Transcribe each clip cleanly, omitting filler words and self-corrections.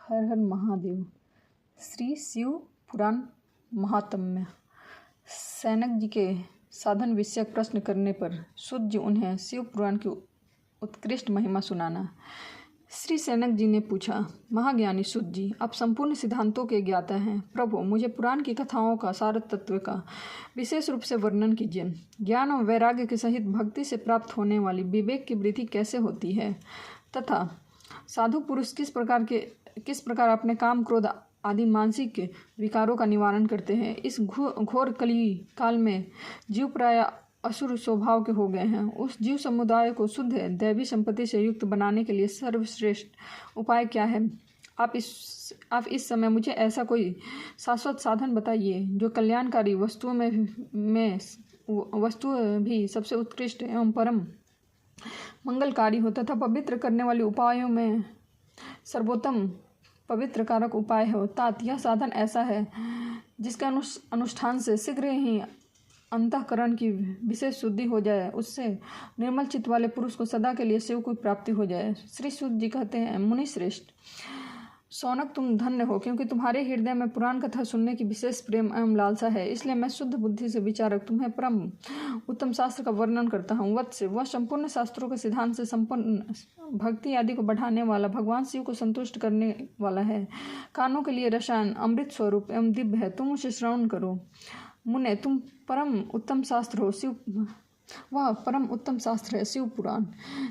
हर हर महादेव। श्री शिव पुराण महात्म्य। सनक जी के साधन विषयक प्रश्न करने पर सूत जी उन्हें शिव पुराण की उत्कृष्ट महिमा सुनाना। श्री सनक जी ने पूछा, महाज्ञानी सूत जी, आप संपूर्ण सिद्धांतों के ज्ञाता हैं। प्रभु, मुझे पुराण की कथाओं का सार तत्व का विशेष रूप से वर्णन कीजिए। ज्ञान और वैराग्य के सहित भक्ति से प्राप्त होने वाली विवेक की वृद्धि कैसे होती है, तथा साधु पुरुष किस प्रकार अपने काम, क्रोध आदि मानसिक विकारों का निवारण करते हैं। इस घोर कली काल में जीव प्राय असुर स्वभाव के हो गए हैं। उस जीव समुदाय को शुद्ध दैवी संपत्ति से युक्त बनाने के लिए सर्वश्रेष्ठ उपाय क्या है? आप इस समय मुझे ऐसा कोई शाश्वत साधन बताइए जो कल्याणकारी वस्तु भी सबसे उत्कृष्ट एवं परम मंगलकारी हो, तथा पवित्र करने वाले उपायों में सर्वोत्तम पवित्र कारक उपाय हो। तात यह साधन ऐसा है जिसके अनुष्ठान से शीघ्र ही अंतःकरण की विशेष शुद्धि हो जाए, उससे निर्मल चित्त वाले पुरुष को सदा के लिए शिव की प्राप्ति हो जाए। श्री सूत जी कहते हैं, मुनि श्रेष्ठ सौनक, तुम धन्य हो, क्योंकि तुम्हारे हृदय में पुराण कथा सुनने की विशेष प्रेम एवं लालसा है। इसलिए मैं शुद्ध बुद्धि से विचारक तुम्हें परम उत्तम शास्त्र का वर्णन करता हूँ। वत्स, वह संपूर्ण शास्त्रों के सिद्धांत से संपन्न, भक्ति आदि को बढ़ाने वाला, भगवान शिव को संतुष्ट करने वाला है। कानों के लिए रसायन अमृत स्वरूप एवं दिव्य है, तुम उसे श्रवण करो। मुने, तुम परम उत्तम शास्त्र हो वह परम उत्तम शास्त्र है शिव पुराण,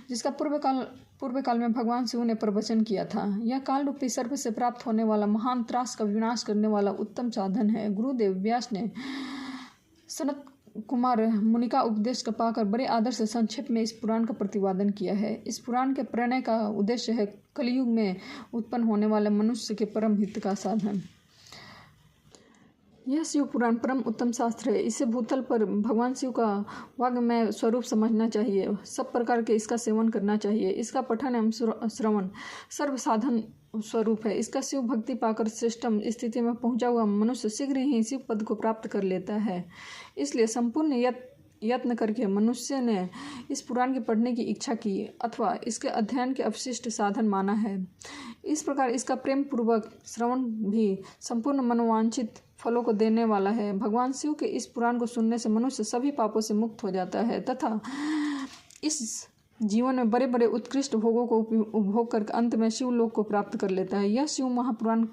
जिसका पूर्व काल में भगवान शिव ने प्रवचन किया था। यह काल रूपी सर्प से प्राप्त होने वाला महान त्रास का विनाश करने वाला उत्तम साधन है। गुरुदेव व्यास ने सनत कुमार मुनि का उपदेश का पाकर बड़े आदर से संक्षेप में इस पुराण का प्रतिपादन किया है। इस पुराण के प्रणय का उद्देश्य है कलयुग में उत्पन्न होने वाले मनुष्य के परम हित का साधन। यह शिव पुराण परम उत्तम शास्त्र है। इसे भूतल पर भगवान शिव का वाग्मय स्वरूप समझना चाहिए। सब प्रकार के इसका सेवन करना चाहिए। इसका पठन एवं श्रवण सर्व साधन स्वरूप है। इसका शिव भक्ति पाकर श्रेष्ठम स्थिति में पहुंचा हुआ मनुष्य शीघ्र ही शिव पद को प्राप्त कर लेता है। इसलिए संपूर्ण यत्न करके मनुष्य ने इस पुराण के पढ़ने की इच्छा की अथवा इसके अध्ययन के अवशिष्ट साधन माना है। इस प्रकार इसका प्रेम पूर्वक श्रवण भी संपूर्ण मनोवांछित फलों को देने वाला है। भगवान शिव के इस पुराण को सुनने से मनुष्य सभी पापों से मुक्त हो जाता है तथा इस जीवन में बड़े बड़े उत्कृष्ट भोगों को उपभोग कर अंत में शिवलोक को प्राप्त कर लेता है। यह शिव महापुराण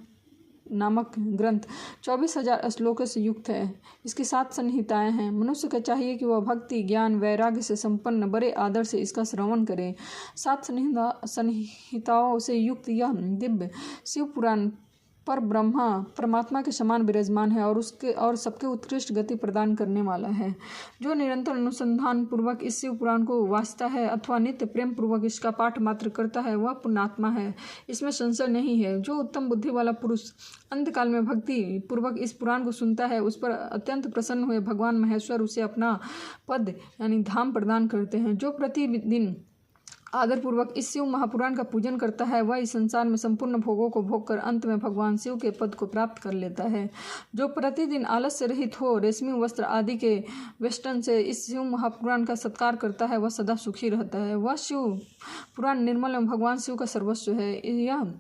नामक ग्रंथ 24,000 श्लोकों से युक्त है। इसकी 7 संहिताएं हैं। मनुष्य को चाहिए कि वह भक्ति, ज्ञान, वैराग्य से संपन्न बड़े आदर से इसका श्रवण करे। 7 संहिताओं से युक्त यह दिव्य शिव पुराण पर ब्रह्मा परमात्मा के समान विराजमान है और सबके उत्कृष्ट गति प्रदान करने वाला है। जो निरंतर अनुसंधान पूर्वक इस शिव पुराण को वाचता है अथवा नित्य प्रेम पूर्वक इसका पाठ मात्र करता है, वह पुण्यात्मा है, इसमें संशय नहीं है। जो उत्तम बुद्धि वाला पुरुष अंतकाल में भक्ति पूर्वक इस पुराण को सुनता है, उस पर अत्यंत प्रसन्न हुए भगवान महेश्वर उसे अपना पद यानी धाम प्रदान करते हैं। जो प्रतिदिन आदरपूर्वक इस शिव महापुराण का पूजन करता है, वह इस संसार में संपूर्ण भोगों को भोग कर अंत में भगवान शिव के पद को प्राप्त कर लेता है। जो प्रतिदिन आलस से रहित हो रेशमी वस्त्र आदि के वेष्टन से इस शिव महापुराण का सत्कार करता है, वह सदा सुखी रहता है। वह शिव पुराण निर्मल एवं भगवान शिव का सर्वस्व है। यह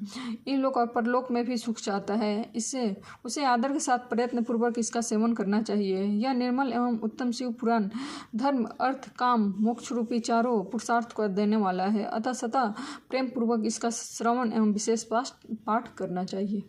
इहलोक और परलोक में भी सुख चाहता है। उसे आदर के साथ प्रयत्न पूर्वक इसका सेवन करना चाहिए। यह निर्मल एवं उत्तम शिव पुराण धर्म, अर्थ, काम, मोक्ष रूपी चारों पुरुषार्थ को देने वाला है। अतः सदा प्रेम पूर्वक इसका श्रवण एवं विशेष पाठ करना चाहिए।